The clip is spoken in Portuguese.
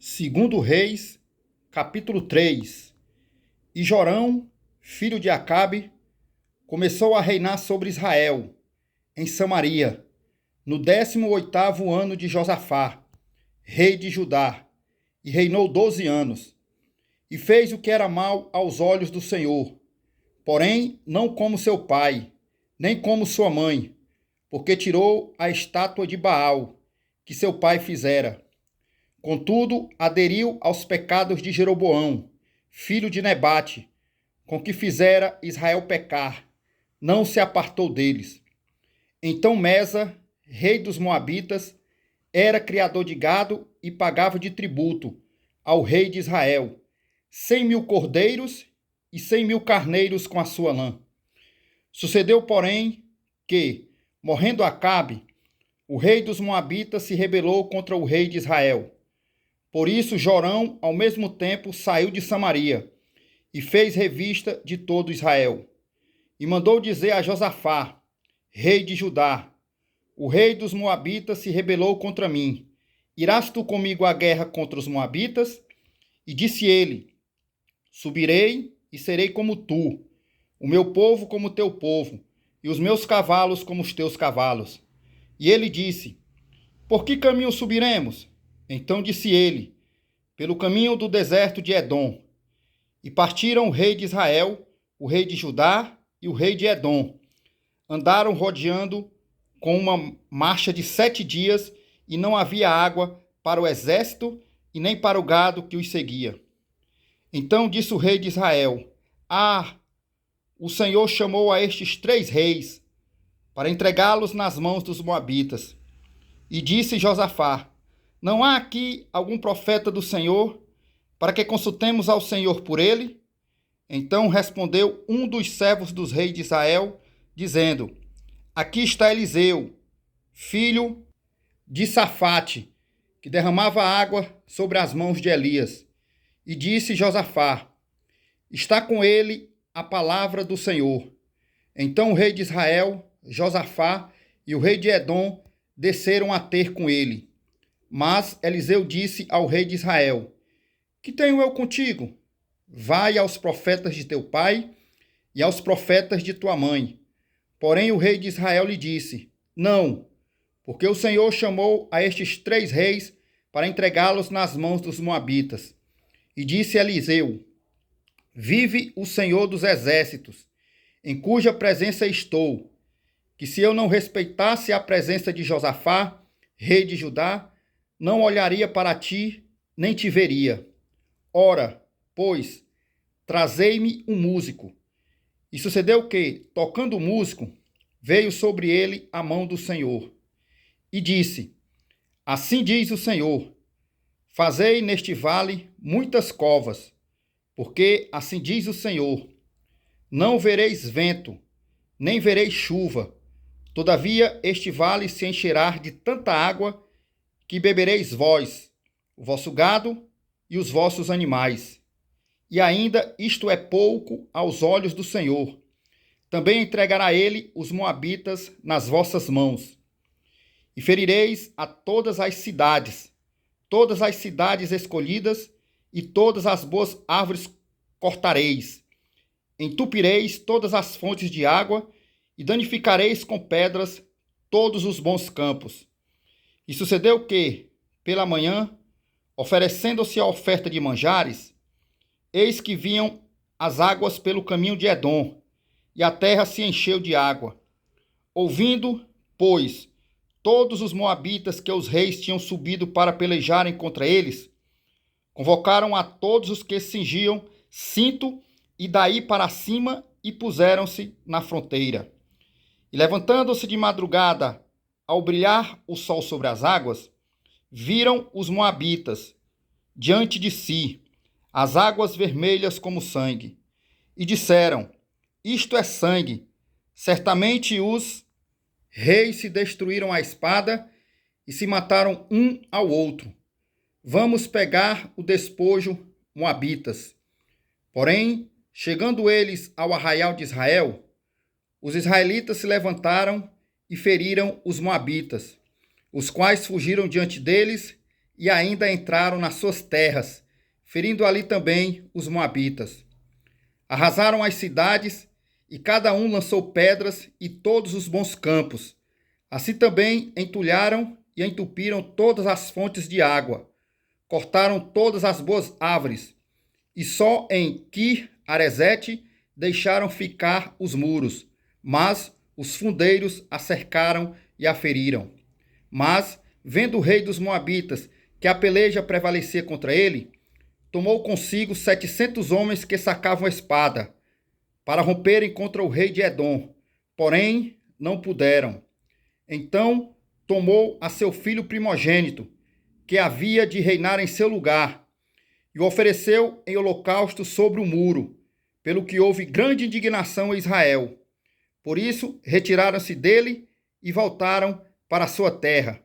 Segundo Reis, capítulo 3. E Jorão, filho de Acabe, começou a reinar sobre Israel, em Samaria, no 18º ano de Josafá, rei de Judá, e reinou 12 anos. E fez o que era mal aos olhos do Senhor, porém não como seu pai, nem como sua mãe, porque tirou a estátua de Baal, que seu pai fizera. Contudo, aderiu aos pecados de Jeroboão, filho de Nebate, com que fizera Israel pecar, não se apartou deles. Então Mesa, rei dos Moabitas, era criador de gado e pagava de tributo ao rei de Israel 100.000 cordeiros e 100.000 carneiros com a sua lã. Sucedeu, porém, que, morrendo Acabe, o rei dos Moabitas se rebelou contra o rei de Israel. Por isso Jorão, ao mesmo tempo, saiu de Samaria e fez revista de todo Israel. E mandou dizer a Josafá, rei de Judá: o rei dos Moabitas se rebelou contra mim. Irás tu comigo à guerra contra os Moabitas? E disse ele: subirei e serei como tu, o meu povo como teu povo, e os meus cavalos como os teus cavalos. E ele disse: por que caminho subiremos? Então disse ele: pelo caminho do deserto de Edom. E partiram o rei de Israel, o rei de Judá e o rei de Edom. Andaram rodeando com uma marcha de 7 dias, e não havia água para o exército e nem para o gado que os seguia. Então disse o rei de Israel: o Senhor chamou a estes 3 reis para entregá-los nas mãos dos moabitas. E disse Josafá: não há aqui algum profeta do Senhor, para que consultemos ao Senhor por ele? Então respondeu um dos servos dos reis de Israel, dizendo: aqui está Eliseu, filho de Safate, que derramava água sobre as mãos de Elias. E disse Josafá: está com ele a palavra do Senhor. Então o rei de Israel, Josafá, e o rei de Edom desceram a ter com ele. Mas Eliseu disse ao rei de Israel: que tenho eu contigo? Vai aos profetas de teu pai e aos profetas de tua mãe. Porém o rei de Israel lhe disse: não, porque o Senhor chamou a estes 3 reis para entregá-los nas mãos dos moabitas. E disse Eliseu: vive o Senhor dos exércitos, em cuja presença estou, que se eu não respeitasse a presença de Josafá, rei de Judá, não olharia para ti, nem te veria. Ora, pois, trazei-me um músico. E sucedeu que, tocando o músico, veio sobre ele a mão do Senhor. E disse: assim diz o Senhor: fazei neste vale muitas covas, porque assim diz o Senhor: não vereis vento, nem vereis chuva, todavia este vale se encherá de tanta água que bebereis vós, o vosso gado e os vossos animais. E ainda isto é pouco aos olhos do Senhor. Também entregará ele os moabitas nas vossas mãos. E ferireis a todas as cidades escolhidas, e todas as boas árvores cortareis. Entupireis todas as fontes de água, e danificareis com pedras todos os bons campos. E sucedeu que, pela manhã, oferecendo-se a oferta de manjares, eis que vinham as águas pelo caminho de Edom, e a terra se encheu de água. Ouvindo, pois, todos os moabitas que os reis tinham subido para pelejarem contra eles, convocaram a todos os que cingiam cinto e daí para cima, e puseram-se na fronteira. E levantando-se de madrugada, ao brilhar o sol sobre as águas, viram os moabitas diante de si as águas vermelhas como sangue, e disseram: isto é sangue. Certamente os reis se destruíram à espada e se mataram um ao outro. Vamos pegar o despojo, moabitas. Porém, chegando eles ao arraial de Israel, os israelitas se levantaram e feriram os moabitas, os quais fugiram diante deles e ainda entraram nas suas terras, ferindo ali também os moabitas. Arrasaram as cidades, e cada um lançou pedras e todos os bons campos. Assim também entulharam e entupiram todas as fontes de água. Cortaram todas as boas árvores, e só em Kir-Aresete deixaram ficar os muros, mas os fundeiros a cercaram e a feriram. Mas, vendo o rei dos Moabitas que a peleja prevalecia contra ele, tomou consigo 700 homens que sacavam a espada, para romperem contra o rei de Edom, porém não puderam. Então tomou a seu filho primogênito, que havia de reinar em seu lugar, e o ofereceu em holocausto sobre o muro, pelo que houve grande indignação em Israel. Por isso retiraram-se dele e voltaram para a sua terra.